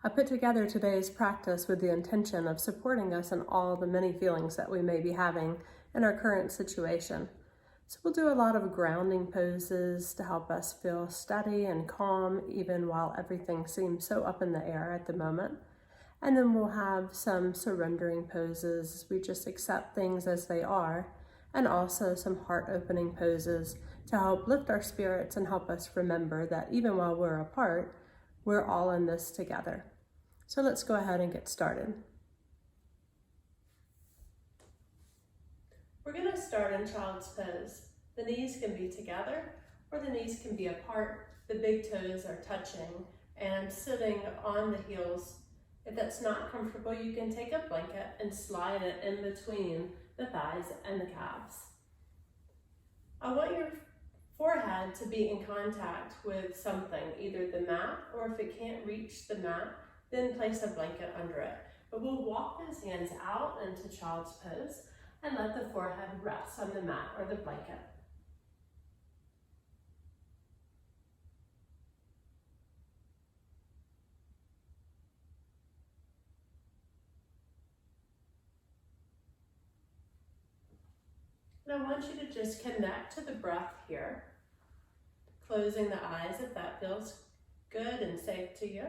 I put together today's practice with the intention of supporting us in all the many feelings that we may be having in our current situation. So we'll do a lot of grounding poses to help us feel steady and calm even while everything seems so up in the air at the moment. And then we'll have some surrendering poses. We just accept things as they are, and also some heart-opening poses to help lift our spirits and help us remember that even while we're apart, we're all in this together. So let's go ahead and get started. We're going to start in child's pose. The knees can be together or the knees can be apart. The big toes are touching and sitting on the heels. If that's not comfortable, you can take a blanket and slide it in between the thighs and the calves. I want your forehead to be in contact with something, either the mat, or if it can't reach the mat, then place a blanket under it. But we'll walk those hands out into child's pose and let the forehead rest on the mat or the blanket. And I want you to just connect to the breath here, closing the eyes if that feels good and safe to you.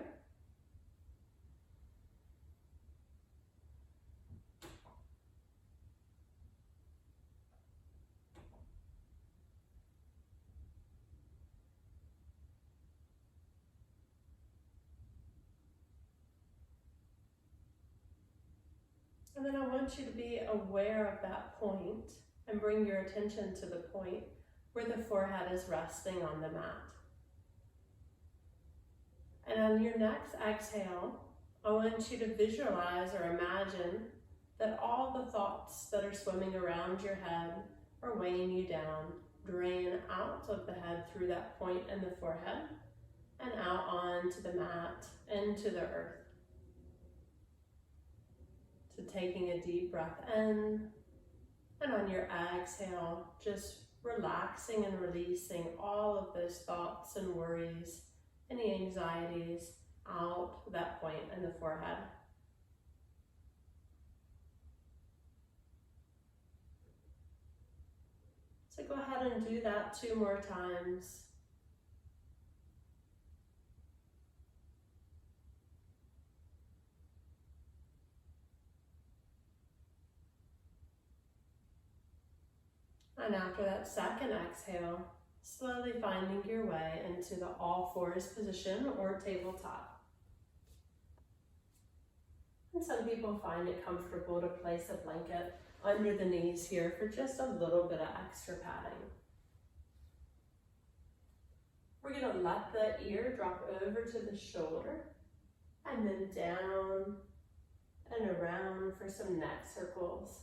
And then I want you to be aware of that point and bring your attention to the point where the forehead is resting on the mat. And on your next exhale, I want you to visualize or imagine that all the thoughts that are swimming around your head or weighing you down drain out of the head through that point in the forehead and out onto the mat, into the earth. So taking a deep breath in, and on your exhale, just relaxing and releasing all of those thoughts and worries, any anxieties out that point in the forehead. So go ahead and do that 2 more times. And after that second exhale, slowly finding your way into the all fours position or tabletop. And some people find it comfortable to place a blanket under the knees here for just a little bit of extra padding. We're going to let the ear drop over to the shoulder and then down and around for some neck circles.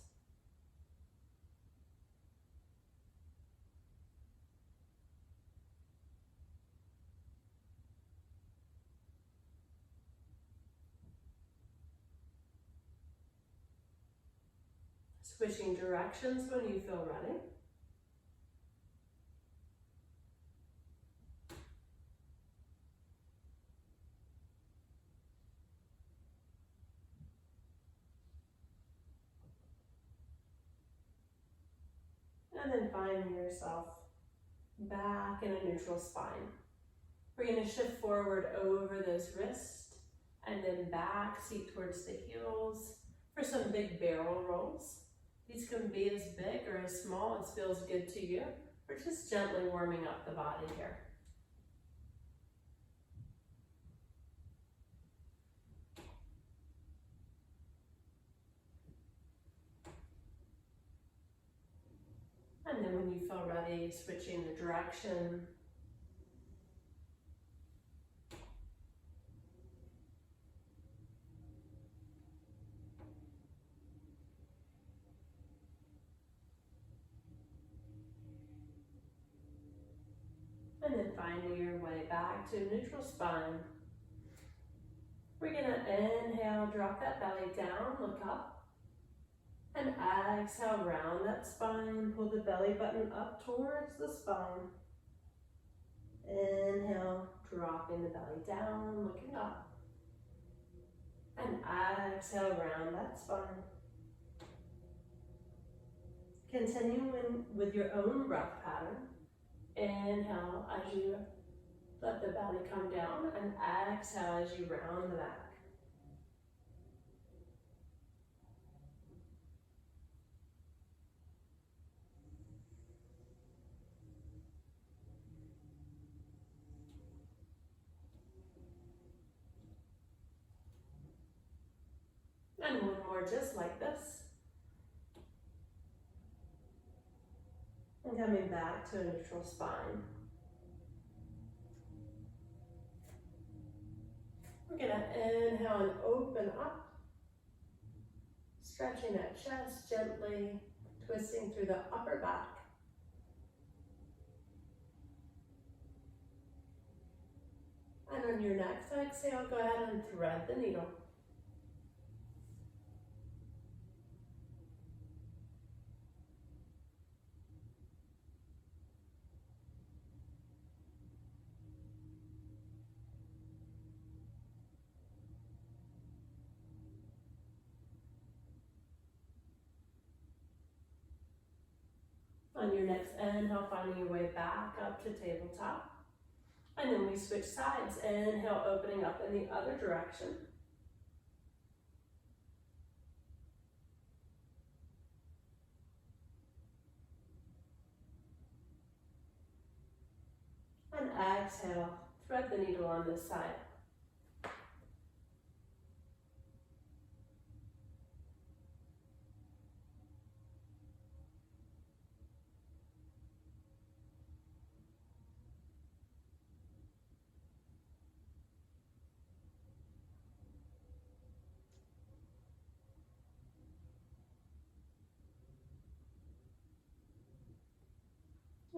Switching directions when you feel ready. And then finding yourself back in a neutral spine. We're going to shift forward over those wrists and then back, seat towards the heels for some big barrel rolls. These can be as big or as small as feels good to you. We're just gently warming up the body here. And then when you feel ready, switching the direction. And then finding your way back to neutral spine. We're going to inhale, drop that belly down, look up. And exhale, round that spine, pull the belly button up towards the spine. Inhale, dropping the belly down, looking up. And exhale, round that spine. Continuing with your own breath pattern. Inhale as you let the belly come down, and exhale as you round the back. And one more just like this. And coming back to a neutral spine. We're gonna inhale and open up. Stretching that chest gently, twisting through the upper back. And on your next exhale, go ahead and thread the needle. On your next inhale, finding your way back up to tabletop. And then we switch sides. Inhale, opening up in the other direction. And exhale, thread the needle on this side.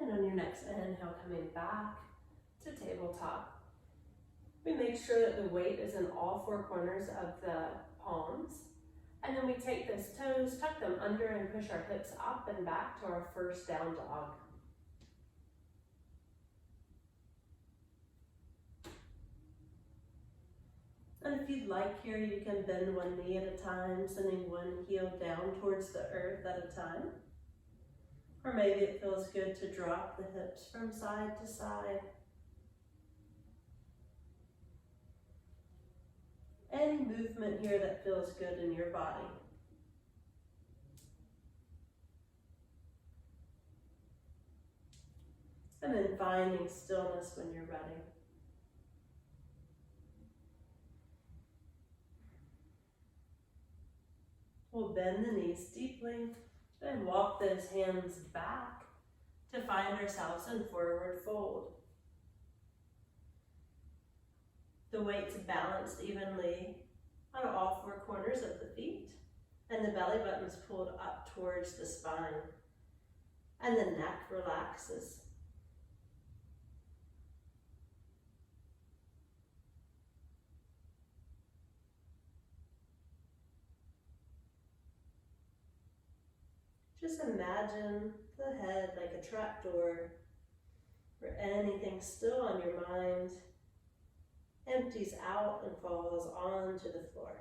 And on your next inhale, coming back to tabletop. We make sure that the weight is in all four corners of the palms. And then we take those toes, tuck them under, and push our hips up and back to our first down dog. And if you'd like here, you can bend one knee at a time, sending one heel down towards the earth at a time. Or maybe it feels good to drop the hips from side to side. Any movement here that feels good in your body. And then finding stillness when you're ready. We'll bend the knees deeply and walk those hands back to find ourselves in forward fold. The weight's balanced evenly on all four corners of the feet, and the belly button's pulled up towards the spine, and the neck relaxes. Just imagine the head like a trapdoor where anything still on your mind empties out and falls onto the floor.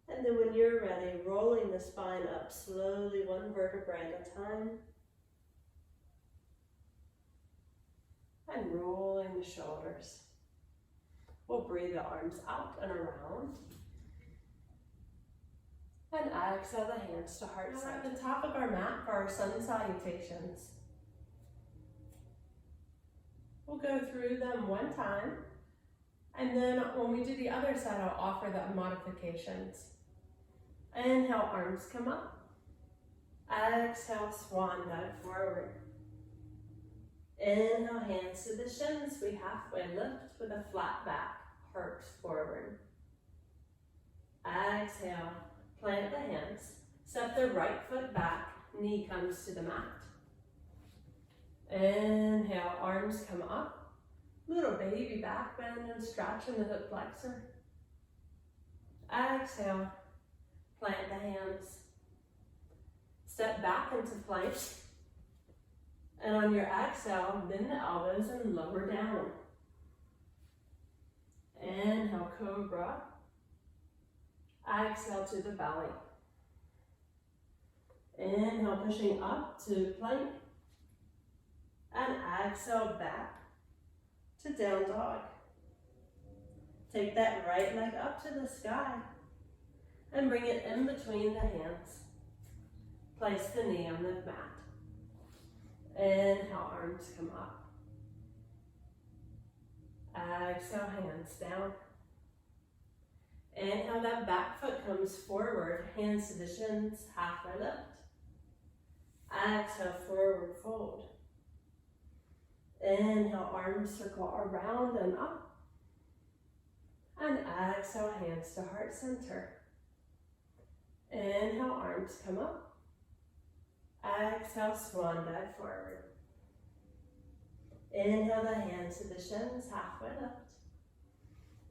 And then when you're ready, rolling the spine up slowly, one vertebrae at a time. And rolling the shoulders. We'll breathe the arms out and around. And exhale the hands to heart center. We're at the top of our mat for our sun salutations. We'll go through them one time. And then when we do the other side, I'll offer the modifications. Inhale, arms come up. Exhale, swan dive forward. Inhale, hands to the shins. We halfway lift with a flat back, heart forward. Exhale, plant the hands. Step the right foot back, knee comes to the mat. Inhale, arms come up. Little baby back bend and stretch in the hip flexor. Exhale, plant the hands. Step back into plank. And on your exhale, bend the elbows and lower down. Inhale, cobra. Exhale to the belly. Inhale, pushing up to plank. And exhale back to down dog. Take that right leg up to the sky and bring it in between the hands. Place the knee on the mat. Inhale, arms come up. Exhale, hands down. Inhale, that back foot comes forward, hands to the shins, halfway lift. Exhale, forward fold. Inhale, arms circle around and up. And exhale, hands to heart center. Inhale, arms come up. Exhale, swan dive forward. Inhale, the hands to the shins, halfway lift.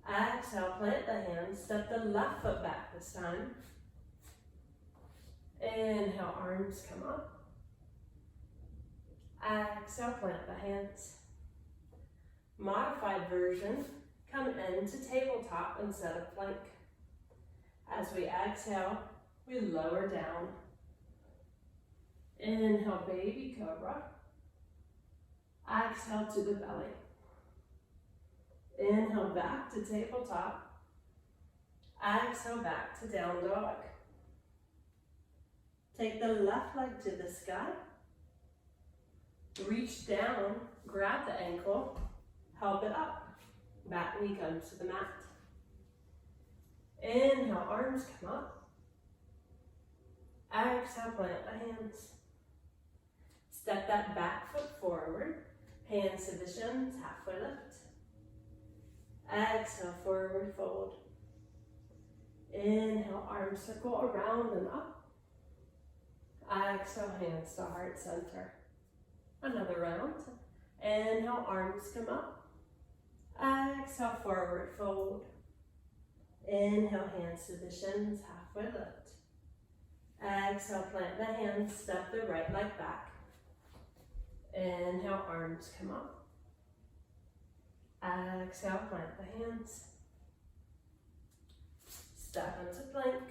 Exhale, plant the hands, step the left foot back this time. Inhale, arms come up. Exhale, plant the hands. Modified version, come into tabletop instead of plank. As we exhale, we lower down. Inhale, baby cobra. Exhale to the belly. Inhale, back to tabletop. Exhale, back to down dog. Take the left leg to the sky. Reach down, grab the ankle, help it up. Back knee comes to the mat. Inhale, arms come up. Exhale, plant the hands. Step that back foot forward. Hands to the shins, halfway lift. Exhale, forward fold. Inhale, arms circle around and up. Exhale, hands to heart center. Another round. Inhale, arms come up. Exhale, forward fold. Inhale, hands to the shins, halfway lift. Exhale, plant the hands, step the right leg back. Inhale, arms come up. Exhale, plant the hands. Step into plank.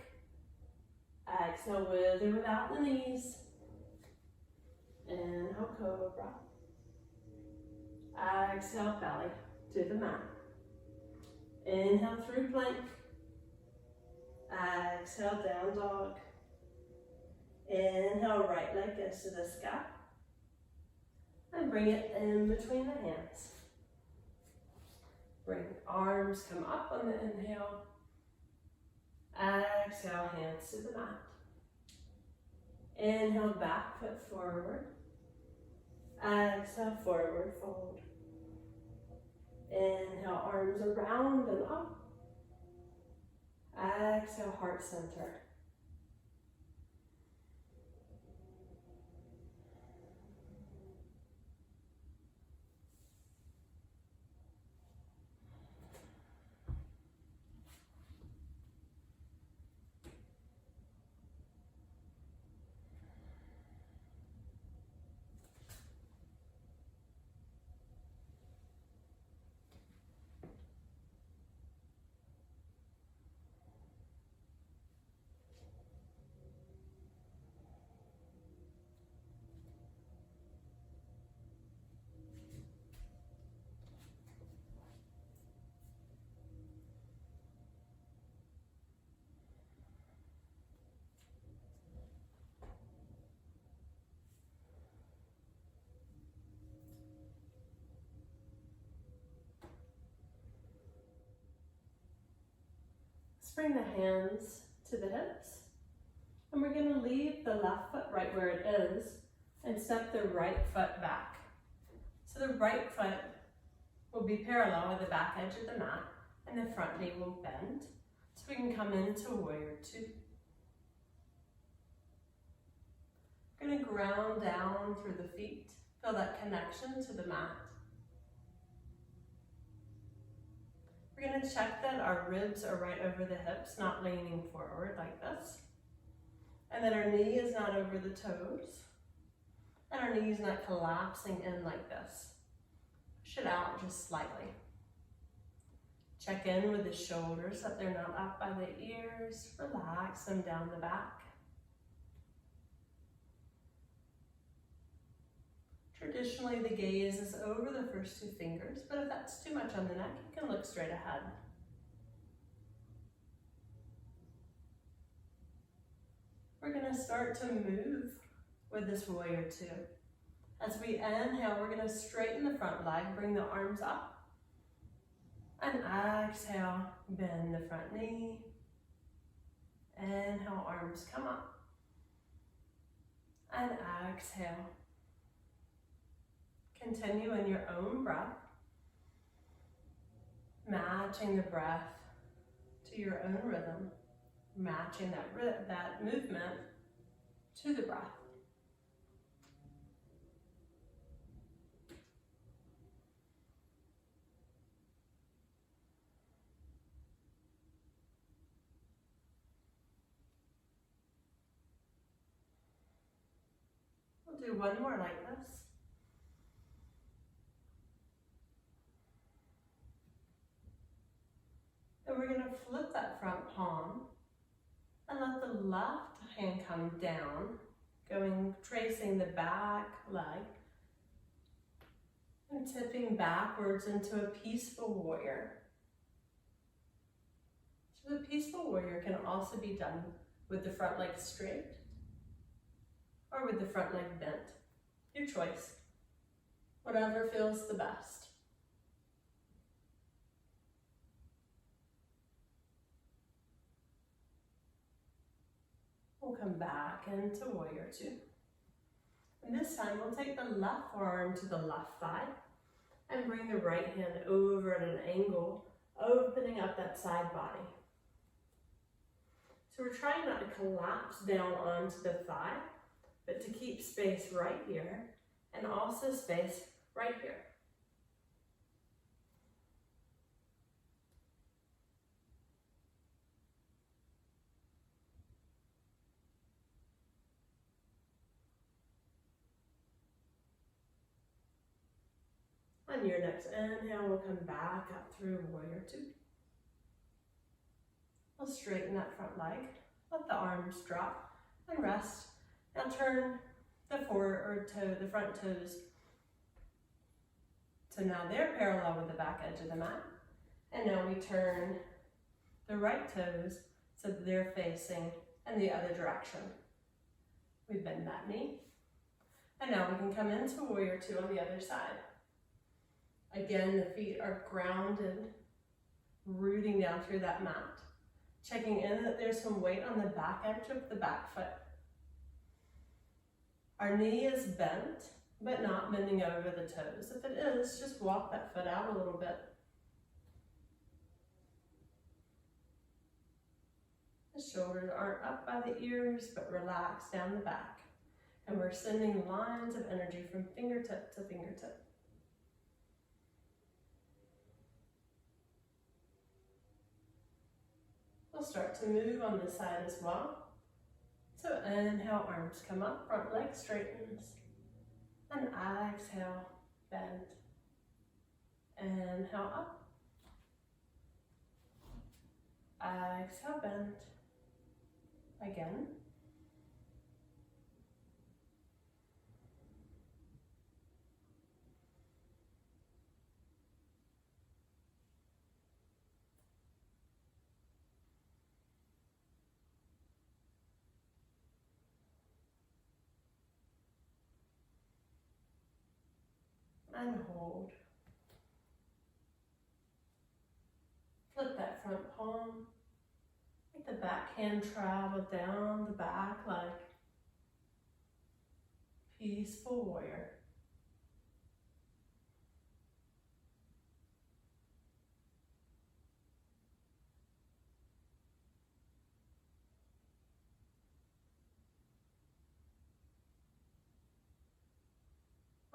Exhale, with or without the knees. Inhale, cobra. Exhale, belly to the mat. Inhale through plank. Exhale, down dog. Inhale, right leg goes to the sky. And bring it in between the hands. Bring arms come up on the inhale. Exhale, hands to the mat. Inhale, back foot forward. Exhale, forward fold. Inhale, arms around and up. Exhale, heart center. Bring the hands to the hips. And we're going to leave the left foot right where it is and step the right foot back. So the right foot will be parallel with the back edge of the mat and the front knee will bend. So we can come into warrior two. We're going to ground down through the feet. Feel that connection to the mat. We're going to check that our ribs are right over the hips, not leaning forward like this. And that our knee is not over the toes. and our knees not collapsing in like this. Push it out just slightly. Check in with the shoulders that they're not up by the ears. Relax them down the back. Traditionally, the gaze is over the first two fingers, but if that's too much on the neck, you can look straight ahead. We're going to start to move with this warrior two. As we inhale, we're going to straighten the front leg, bring the arms up. And exhale, bend the front knee. Inhale, arms come up. And exhale. Continue in your own breath, matching the breath to your own rhythm, matching that movement to the breath. We'll do one more like this. And we're going to flip that front palm and let the left hand come down, tracing the back leg and tipping backwards into a peaceful warrior. So the peaceful warrior can also be done with the front leg straight or with the front leg bent. Your choice. Whatever feels the best. We'll come back into warrior two. And this time we'll take the left forearm to the left thigh and bring the right hand over at an angle, opening up that side body. So we're trying not to collapse down onto the thigh, but to keep space right here and also space right here. On your next inhale, we'll come back up through warrior two. We'll straighten that front leg, let the arms drop and rest. Now turn the front toes so now they're parallel with the back edge of the mat. And now we turn the right toes so that they're facing in the other direction. We bend that knee. And now we can come into warrior two on the other side. Again, the feet are grounded, rooting down through that mat. Checking in that there's some weight on the back edge of the back foot. Our knee is bent, but not bending over the toes. If it is, just walk that foot out a little bit. The shoulders aren't up by the ears, but relax down the back. And we're sending lines of energy from fingertip to fingertip. We'll start to move on this side as well. So inhale, arms come up, front leg straightens. And exhale, bend. Inhale up. Exhale, bend. Again. And hold. Flip that front palm. Make the back hand travel down the back leg. Peaceful warrior.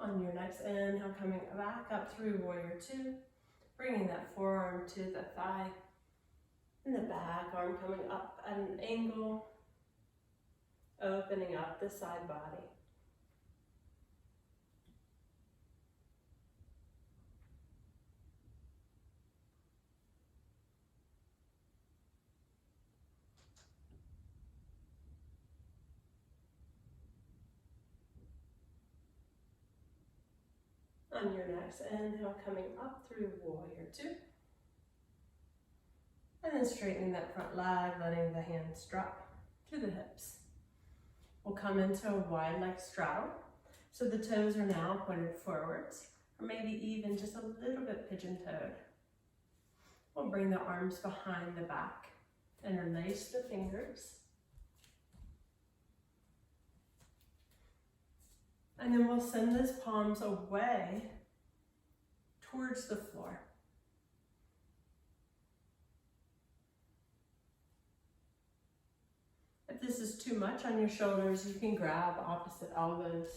On your next inhale, coming back up through warrior two, bringing that forearm to the thigh, and the back arm coming up at an angle, opening up the side body. on your next inhale, coming up through warrior two. And then straightening that front leg, letting the hands drop to the hips. We'll come into a wide leg straddle. So the toes are now pointed forwards, or maybe even just a little bit pigeon-toed. We'll bring the arms behind the back, interlace the fingers. And then we'll send those palms away towards the floor. If this is too much on your shoulders, you can grab opposite elbows.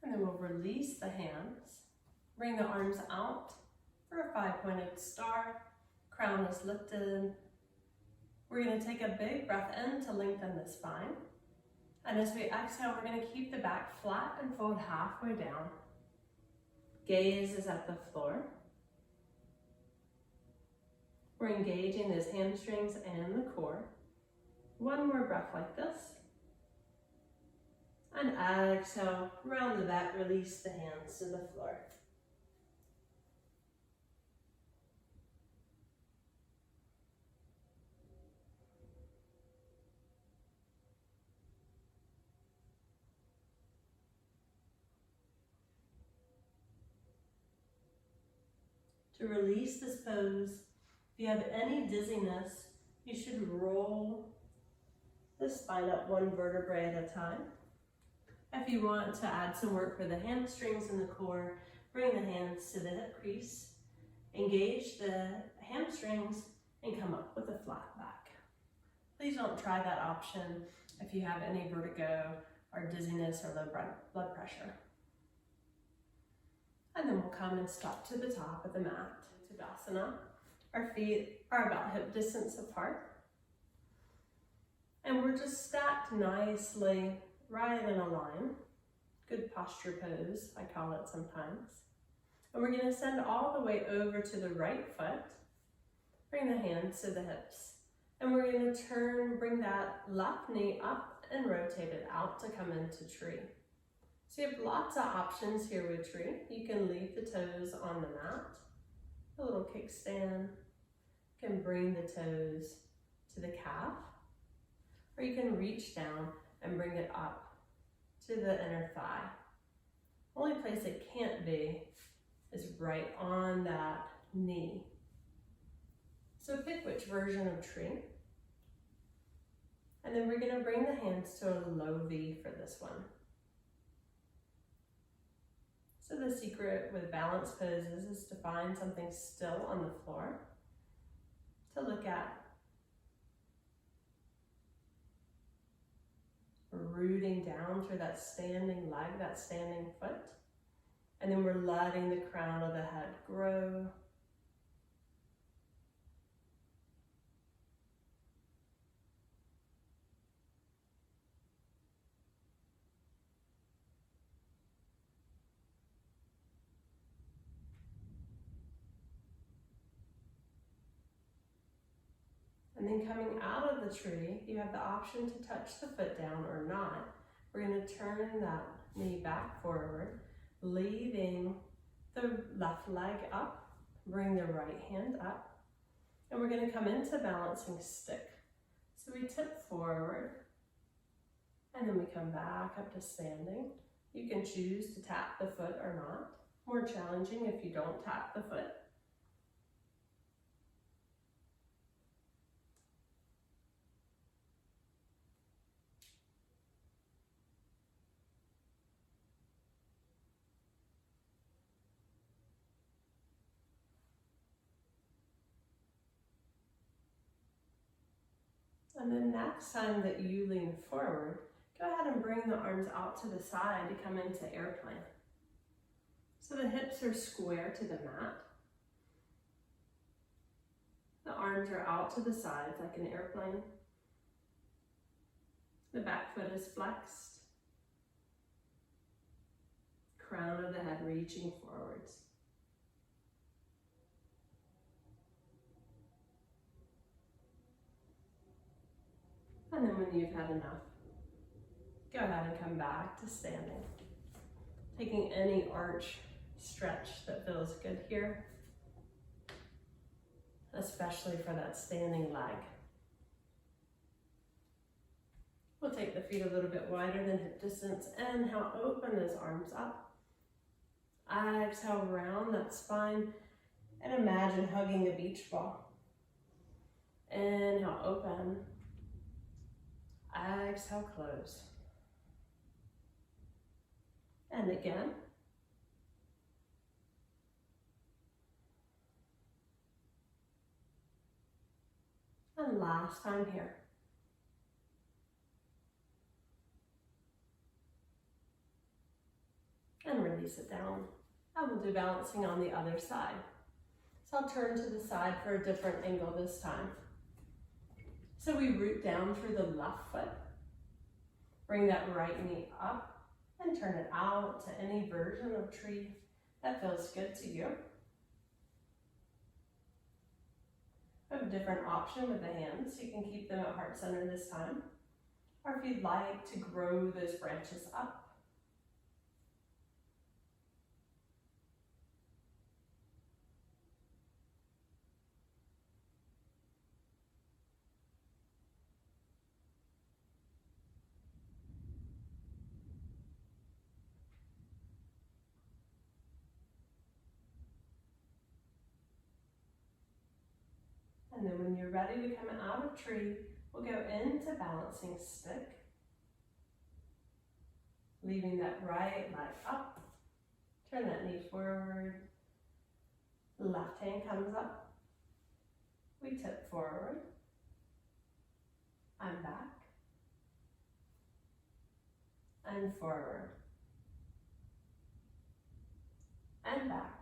And then we'll release the hands, bring the arms out for a 5-pointed star. Crown is lifted. We're going to take a big breath in to lengthen the spine. And as we exhale, we're going to keep the back flat and fold halfway down. Gaze is at the floor. We're engaging those hamstrings and the core. One more breath like this. And exhale, round the back, release the hands to the floor. To release this pose, if you have any dizziness, you should roll the spine up one vertebrae at a time. If you want to add some work for the hamstrings and the core, bring the hands to the hip crease, engage the hamstrings, and come up with a flat back. Please don't try that option if you have any vertigo or dizziness or low blood pressure. And then we'll come and stop to the top of the mat, Tadasana. Our feet are about hip distance apart. And we're just stacked nicely right in a line. Good posture pose, I call it sometimes. And we're going to send all the way over to the right foot. Bring the hands to the hips. And we're going to bring that left knee up and rotate it out to come into tree. So you have lots of options here with tree. You can leave the toes on the mat, a little kickstand. You can bring the toes to the calf, or you can reach down and bring it up to the inner thigh. Only place it can't be is right on that knee. So pick which version of tree. And then we're going to bring the hands to a low V for this one. So the secret with balance poses is to find something still on the floor to look at. Rooting down through that standing leg, that standing foot. And then we're letting the crown of the head grow. And then coming out of the tree, you have the option to touch the foot down or not. We're going to turn that knee back forward, leading the left leg up, bring the right hand up, and we're going to come into balancing stick. So we tip forward, and then we come back up to standing. You can choose to tap the foot or not. More challenging if you don't tap the foot. And then next time that you lean forward, go ahead and bring the arms out to the side to come into airplane. So the hips are square to the mat. The arms are out to the sides like an airplane. The back foot is flexed. Crown of the head reaching forwards. when you've had enough, go ahead and come back to standing. Taking any arch stretch that feels good here, especially for that standing leg. We'll take the feet a little bit wider than hip distance. Inhale, open those arms up. Exhale, round that spine and imagine hugging a beach ball. Inhale, open. Exhale, close. And again. And last time here. And release it down. And we'll do balancing on the other side. So I'll turn to the side for a different angle this time. So we root down through the left foot. Bring that right knee up and turn it out to any version of tree that feels good to you. I have a different option with the hands. You can keep them at heart center this time. Or if you'd like to grow those branches up. And then when you're ready to come out of tree, we'll go into balancing stick. Leaving that right leg up. Turn that knee forward. Left hand comes up. We tip forward. I'm back. And forward. And back.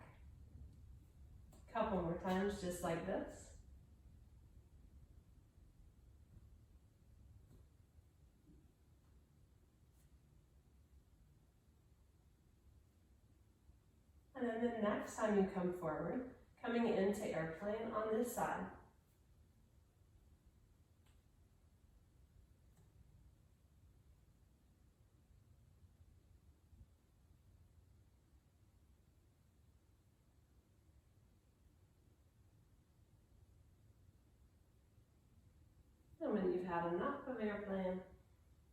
Couple more times just like this. And then the next time you come forward, coming into airplane on this side. And when you've had enough of airplane,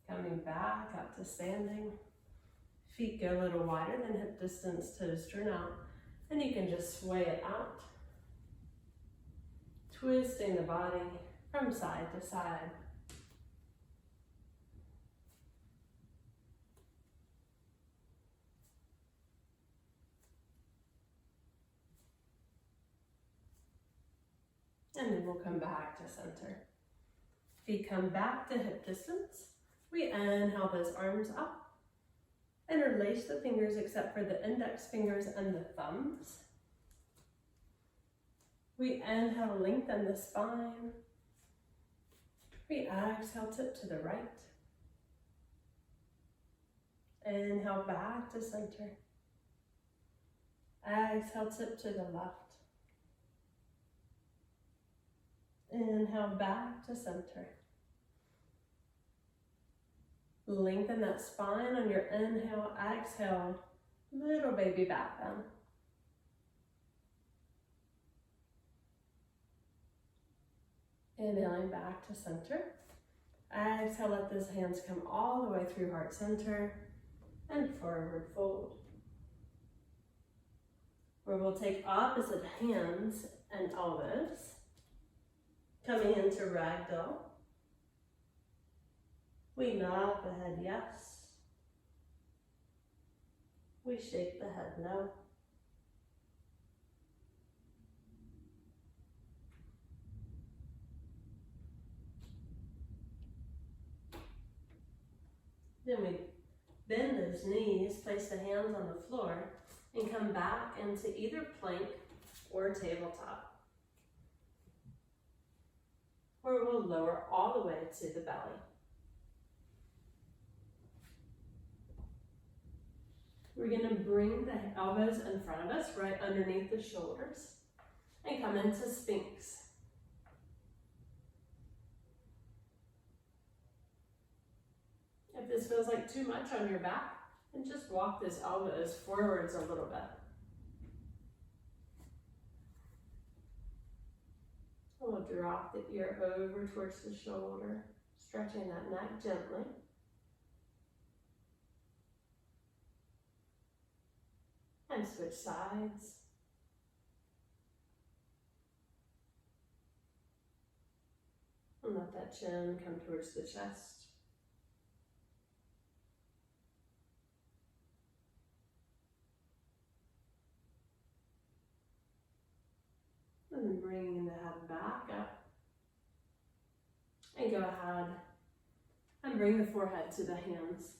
coming back up to standing. Feet go a little wider than hip distance, toes turn out, and you can just sway it out. Twisting the body from side to side. And then we'll come back to center. Feet come back to hip distance. We inhale those arms up. Interlace the fingers except for the index fingers and the thumbs. We inhale, lengthen the spine. We exhale, tip to the right. Inhale, back to center. Exhale, tip to the left. Inhale, back to center. Lengthen that spine on your inhale, exhale, little baby back bend. Inhaling back to center. Exhale, let those hands come all the way through heart center and forward fold. Where we'll take opposite hands and elbows, coming into ragdoll. We nod the head yes. We shake the head no. Then we bend those knees, place the hands on the floor, and come back into either plank or tabletop, where we'll lower all the way to the belly. We're going to bring the elbows in front of us, right underneath the shoulders, and come into Sphinx. feels like too much on your back, and just walk those elbows forwards a little bit. We'll drop the ear over towards the shoulder, stretching that neck gently. And switch sides. And let that chin come towards the chest. And then bringing the head back up. And go ahead and bring the forehead to the hands.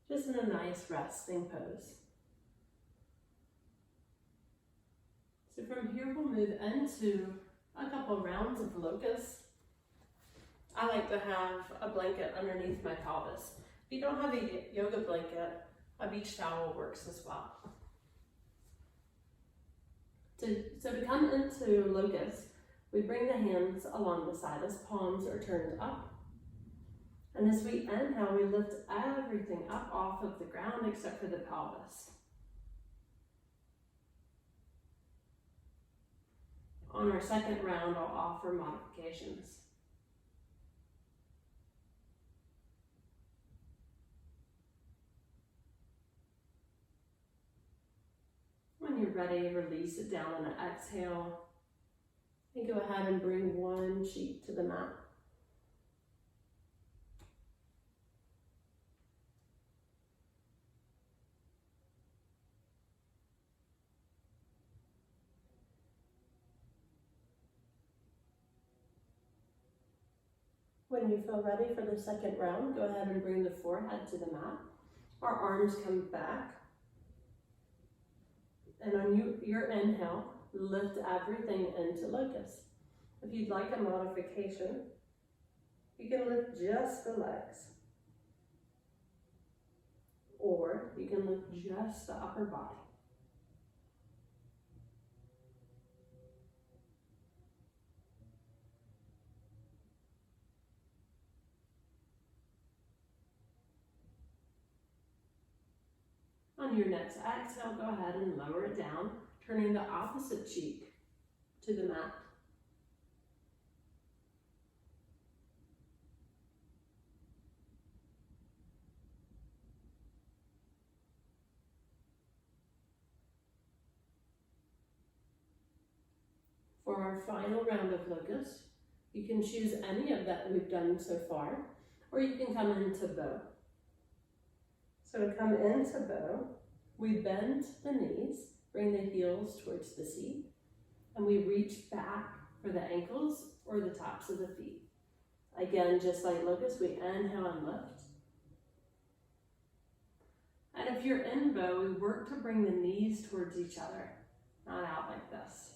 Just in a nice resting pose. So from here we'll move into a couple rounds of locust. I like to have a blanket underneath my pelvis. If you don't have a yoga blanket, a beach towel works as well. So to come into locust, we bring the hands along the side as palms are turned up. And as we inhale, we lift everything up off of the ground except for the pelvis. On our second round, I'll offer modifications. When you're ready, release it down on an exhale. And go ahead and bring one cheek to the mat. When you feel ready for the second round, go ahead and bring the forehead to the mat. Our arms come back. And on your inhale, lift everything into locust. If you'd like a modification, you can lift just the legs. Or you can lift just the upper body. On your next exhale, go ahead and lower it down, turning the opposite cheek to the mat. For our final round of locust, you can choose any of that we've done so far, or you can come into bow. So to come into bow, we bend the knees, bring the heels towards the seat, and we reach back for the ankles or the tops of the feet. Again, just like locust, we inhale and lift. And if you're in bow, we work to bring the knees towards each other, not out like this.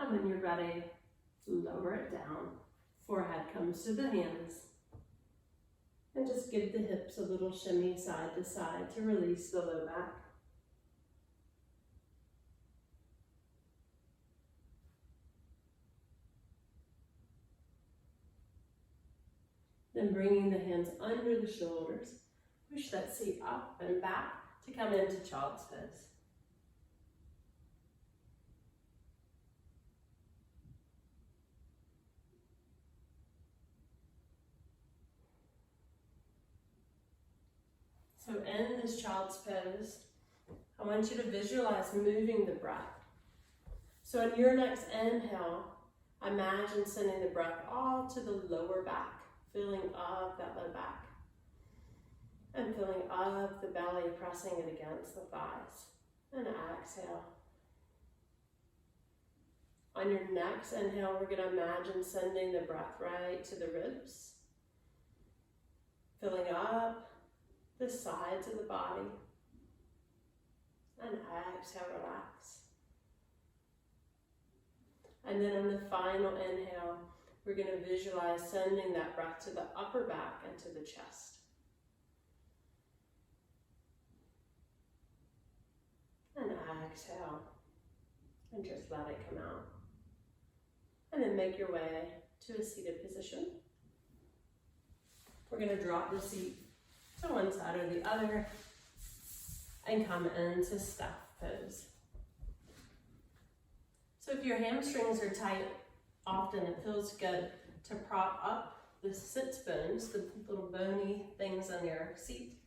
And when you're ready, lower it down. Forehead comes to the hands. And just give the hips a little shimmy side to side to release the low back. Then bringing the hands under the shoulders, push that seat up and back to come into child's pose. So in this child's pose, I want you to visualize moving the breath. So in your next inhale, imagine sending the breath all to the lower back, feeling of that low back. And feeling of the belly, pressing it against the thighs. And exhale. On your next inhale, we're going to imagine sending the breath right to the ribs. Filling up the sides of the body. And exhale, relax. And then on the final inhale, we're going to visualize sending that breath to the upper back and to the chest. And exhale. And just let it come out. And then make your way to a seated position. We're going to drop the seat to one side or the other and come into staff pose. So if your hamstrings are tight, often it feels good to prop up the sits bones, the little bony things on your seat,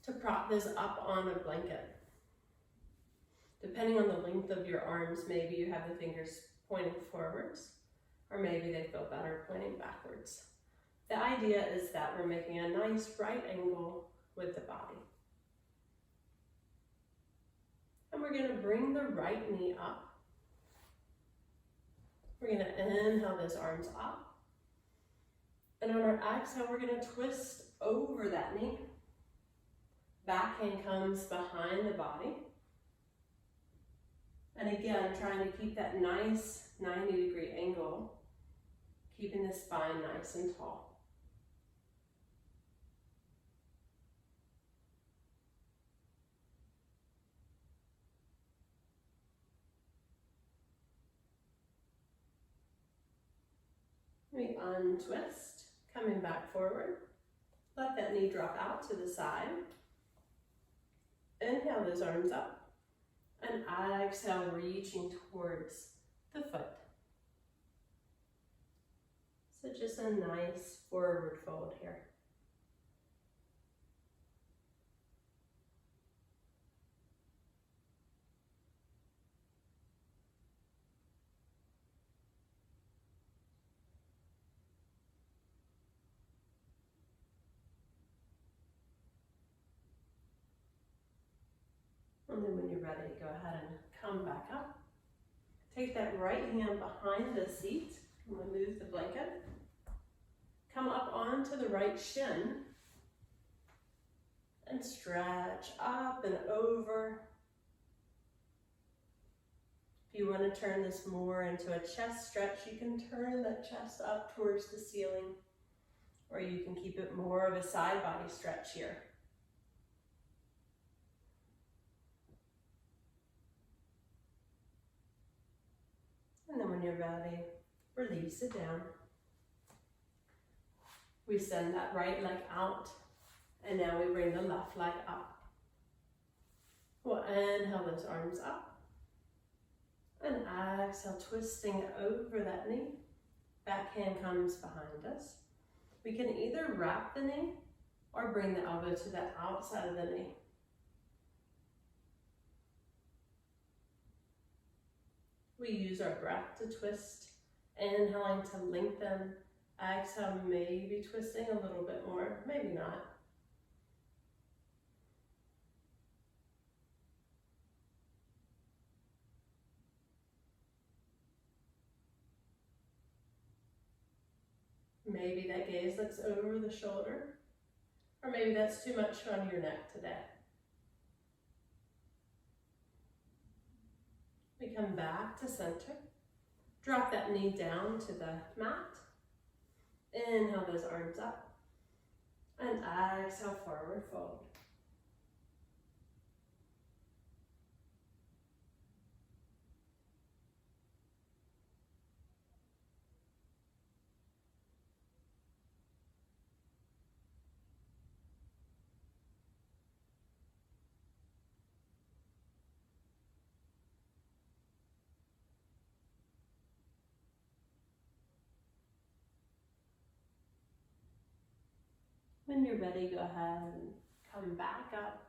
to prop those up on a blanket. Depending on the length of your arms, maybe you have the fingers pointing forwards, or maybe they feel better pointing backwards. The idea is that we're making a nice right angle with the body. And we're going to bring the right knee up. We're going to inhale those arms up. And on our exhale, we're going to twist over that knee. Back hand comes behind the body. And again, trying to keep that nice 90-degree angle, keeping the spine nice and tall. We untwist, coming back forward. Let that knee drop out to the side. Inhale those arms up. And exhale, reaching towards the foot. So just a nice forward fold here. And then when you're ready, go ahead and come back up. Take that right hand behind the seat. Remove the blanket. Come up onto the right shin. And stretch up and over. If you want to turn this more into a chest stretch, you can turn that chest up towards the ceiling. Or you can keep it more of a side body stretch here. And then when you're ready, release it down. We send that right leg out, and now we bring the left leg up. We'll inhale those arms up, and exhale, twisting over that knee. Back hand comes behind us. We can either wrap the knee or bring the elbow to the outside of the knee. We use our breath to twist, inhaling to lengthen, exhale, maybe twisting a little bit more, maybe not. Maybe that gaze looks over the shoulder, or maybe that's too much on your neck today. We come back to center. Drop that knee down to the mat. Inhale those arms up. And exhale, forward fold. When you're ready, go ahead and come back up.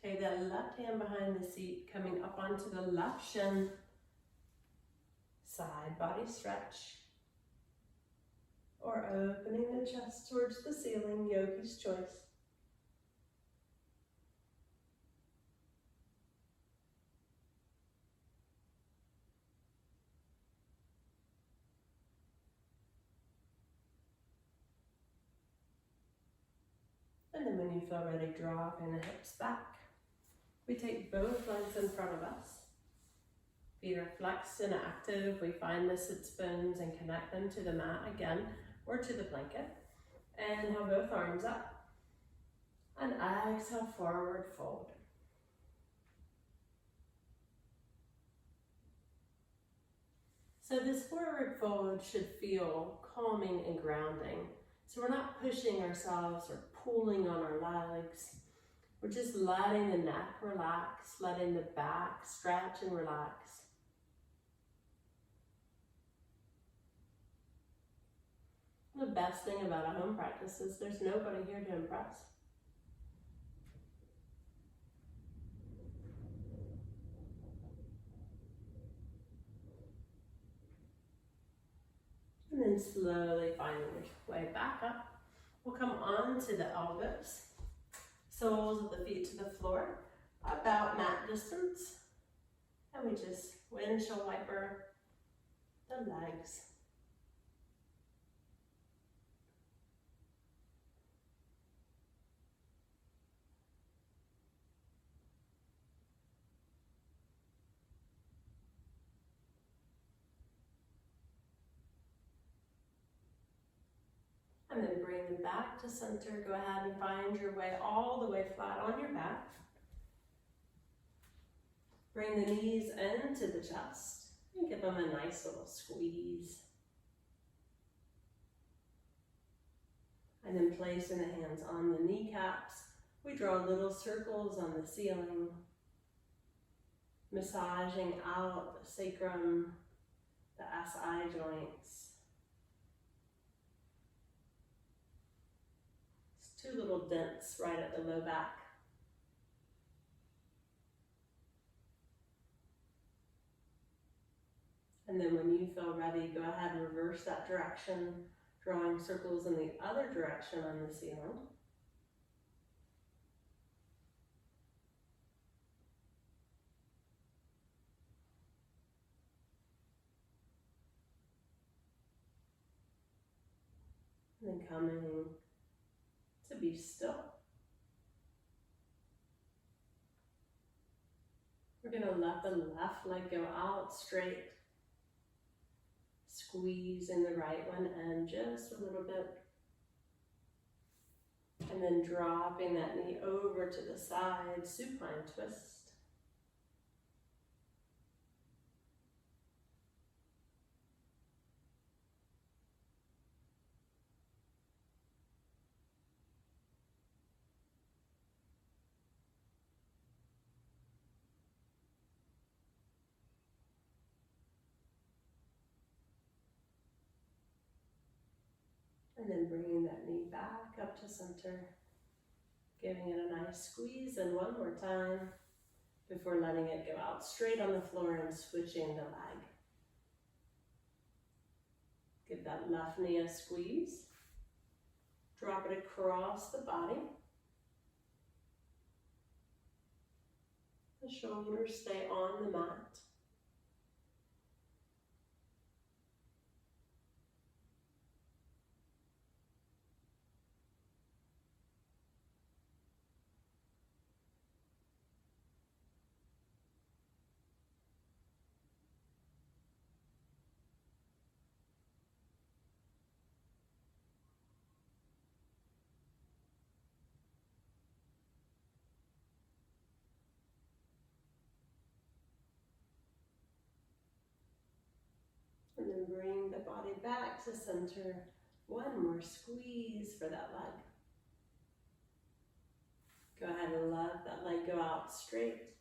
Take that left hand behind the seat, coming up onto the left shin. Side body stretch. Or opening the chest towards the ceiling, yogi's choice. And then when you feel ready, dropping the hips back. We take both legs in front of us. Feet are flexed and active. We find the sits bones and connect them to the mat again, or to the blanket. And have both arms up. And exhale, forward fold. So this forward fold should feel calming and grounding. So we're not pushing ourselves or pulling on our legs. We're just letting the neck relax, letting the back stretch and relax. The best thing about a home practice is there's nobody here to impress. And then slowly finding your way back up. We'll come on to the elbows, soles of the feet to the floor, about mat distance. And we just windshield wiper the legs. And then bring them back to center. Go ahead and find your way all the way flat on your back. Bring the knees into the chest and give them a nice little squeeze. And then placing the hands on the kneecaps, we draw little circles on the ceiling, massaging out the sacrum, the SI joints. It's two little dents right at the low back. And then when you feel ready, go ahead and reverse that direction, drawing circles in the other direction on the ceiling. And then coming to be still. We're going to let the left leg go out straight. Squeezing the right one in just a little bit. And then dropping that knee over to the side, supine twist. And then bringing that knee back up to center, giving it a nice squeeze, and one more time before letting it go out straight on the floor and switching the leg. Give that left knee a squeeze. Drop it across the body. The shoulders stay on the mat. And then bring the body back to center. One more squeeze for that leg. Go ahead and let that leg go out straight.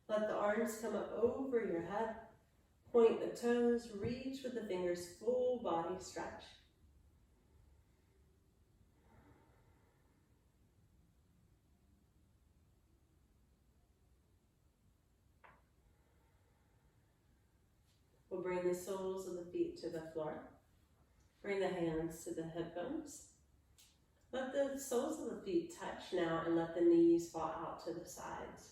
Let the arms come up over your head. Point the toes, reach with the fingers, full body stretch. We'll bring the soles of the feet to the floor. Bring the hands to the hip bones. Let the soles of the feet touch now and let the knees fall out to the sides.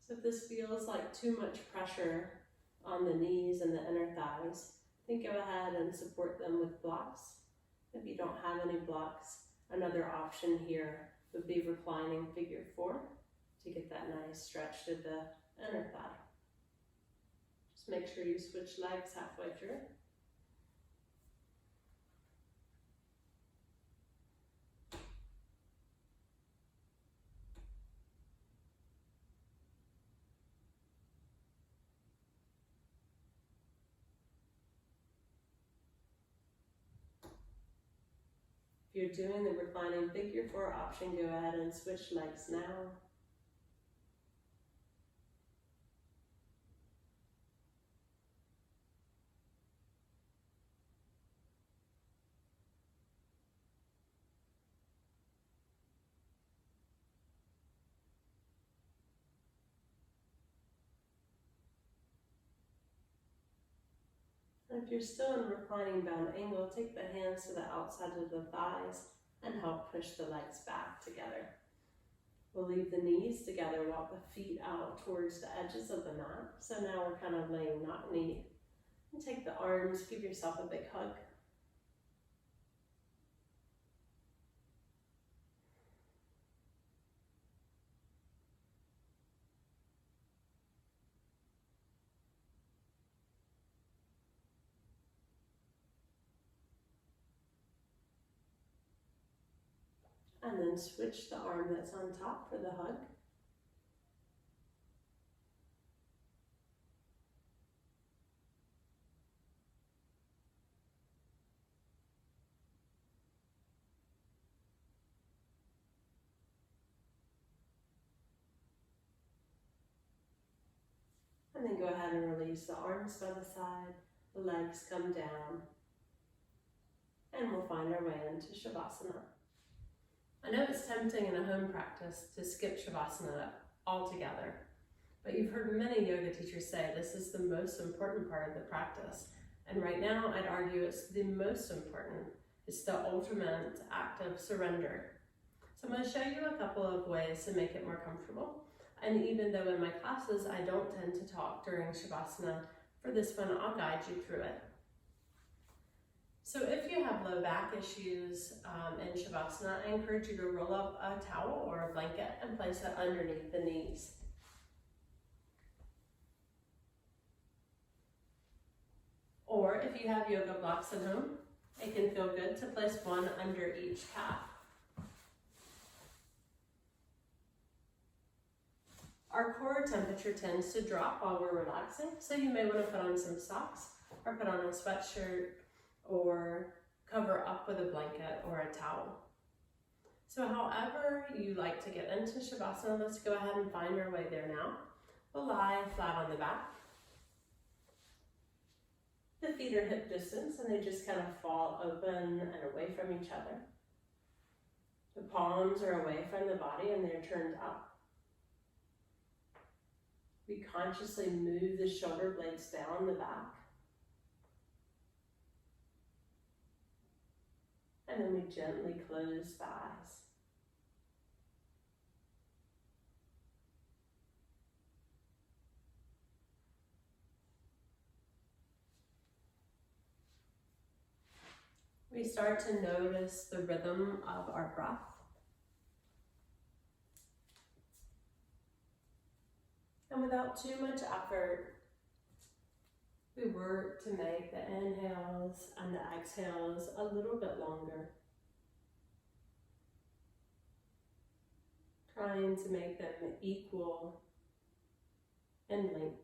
So if this feels like too much pressure on the knees and the inner thighs, then go ahead and support them with blocks. If you don't have any blocks, another option here would be reclining figure 4 to get that nice stretch to the inner thigh. Just make sure you switch legs halfway through. you're doing the reclining figure 4 option, go ahead and switch legs now. And if you're still in reclining bound angle, take the hands to the outside of the thighs and help push the legs back together. We'll leave the knees together, walk the feet out towards the edges of the mat. So now we're kind of laying knock-kneed. And take the arms, give yourself a big hug. And then switch the arm that's on top for the hug. And then go ahead and release the arms by the side, the legs come down, and we'll find our way into Shavasana. I know it's tempting in a home practice to skip Shavasana altogether, but you've heard many yoga teachers say this is the most important part of the practice. And right now, I'd argue it's the most important. It's the ultimate act of surrender. So I'm going to show you a couple of ways to make it more comfortable. And even though in my classes, I don't tend to talk during Shavasana, for this one, I'll guide you through it. So if you have low back issues in Shavasana, I encourage you to roll up a towel or a blanket and place it underneath the knees. Or if you have yoga blocks at home, it can feel good to place one under each calf. Our core temperature tends to drop while we're relaxing, so you may want to put on some socks or put on a sweatshirt or cover up with a blanket or a towel. So however you like to get into Shavasana, let's go ahead and find our way there now. We'll lie flat on the back. The feet are hip distance and they just kind of fall open and away from each other. The palms are away from the body and they're turned up. We consciously move the shoulder blades down the back. And then we gently close the eyes. We start to notice the rhythm of our breath. And without too much effort, we work to make the inhales and the exhales a little bit longer. Trying to make them equal in length.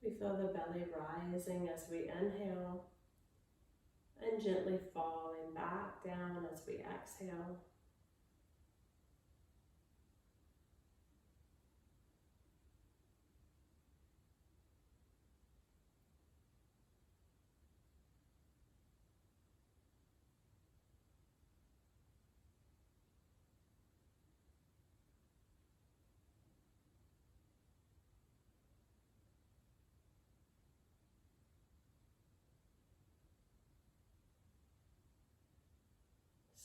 We feel the belly rising as we inhale and gently falling back down as we exhale.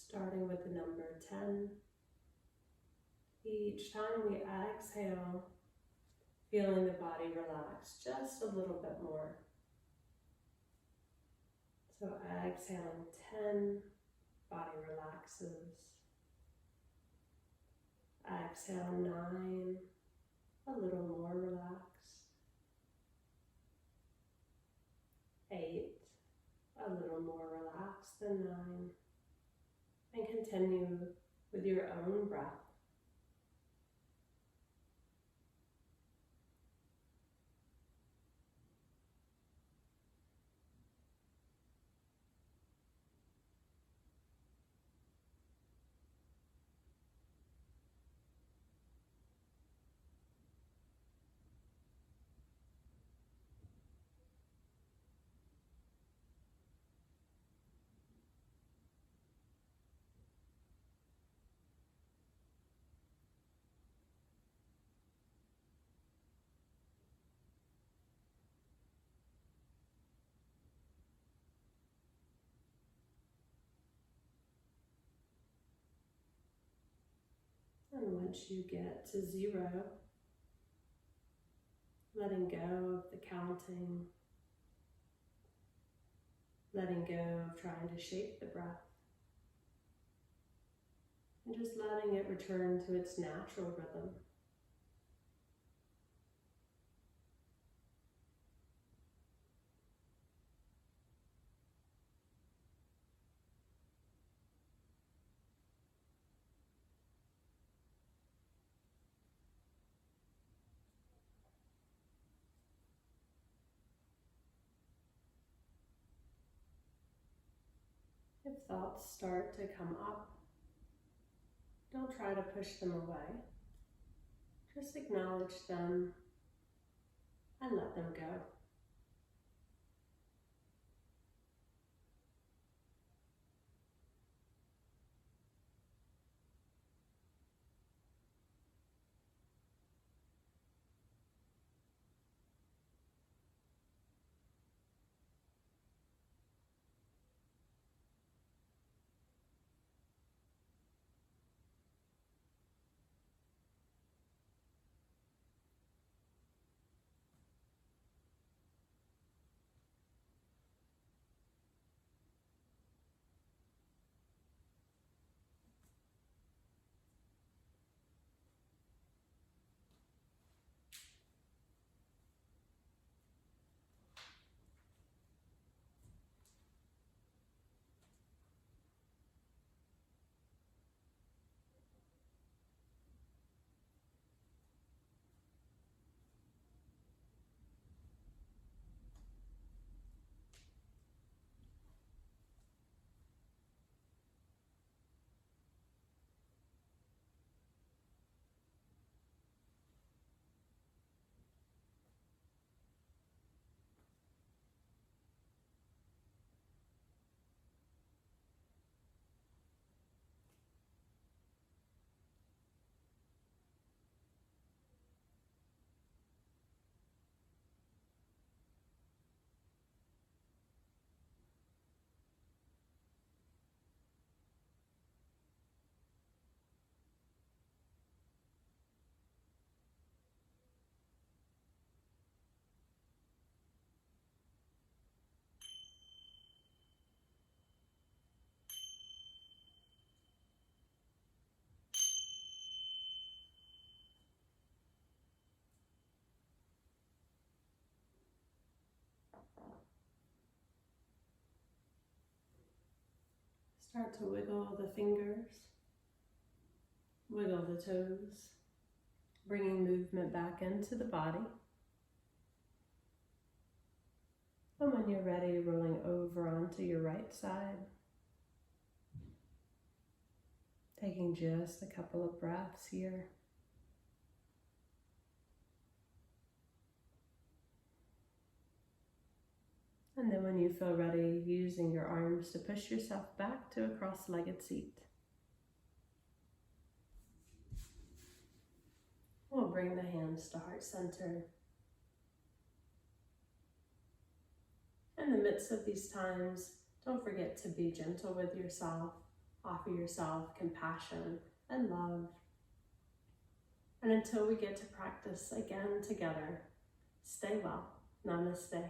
Starting with the number 10. Each time we exhale, feeling the body relax just a little bit more. So exhaling 10, body relaxes. Exhale 9, a little more relaxed. 8, a little more relaxed than 9. and continue with your own breath. And once you get to 0, letting go of the counting, letting go of trying to shape the breath, and just letting it return to its natural rhythm. If thoughts start to come up, don't try to push them away. Just acknowledge them and let them go. Start to wiggle the fingers, wiggle the toes, bringing movement back into the body. And when you're ready, rolling over onto your right side. Taking just a couple of breaths here. And then when you feel ready, using your arms to push yourself back to a cross-legged seat. We'll bring the hands to heart center. In the midst of these times, don't forget to be gentle with yourself. Offer yourself compassion and love. And until we get to practice again together, stay well. Namaste.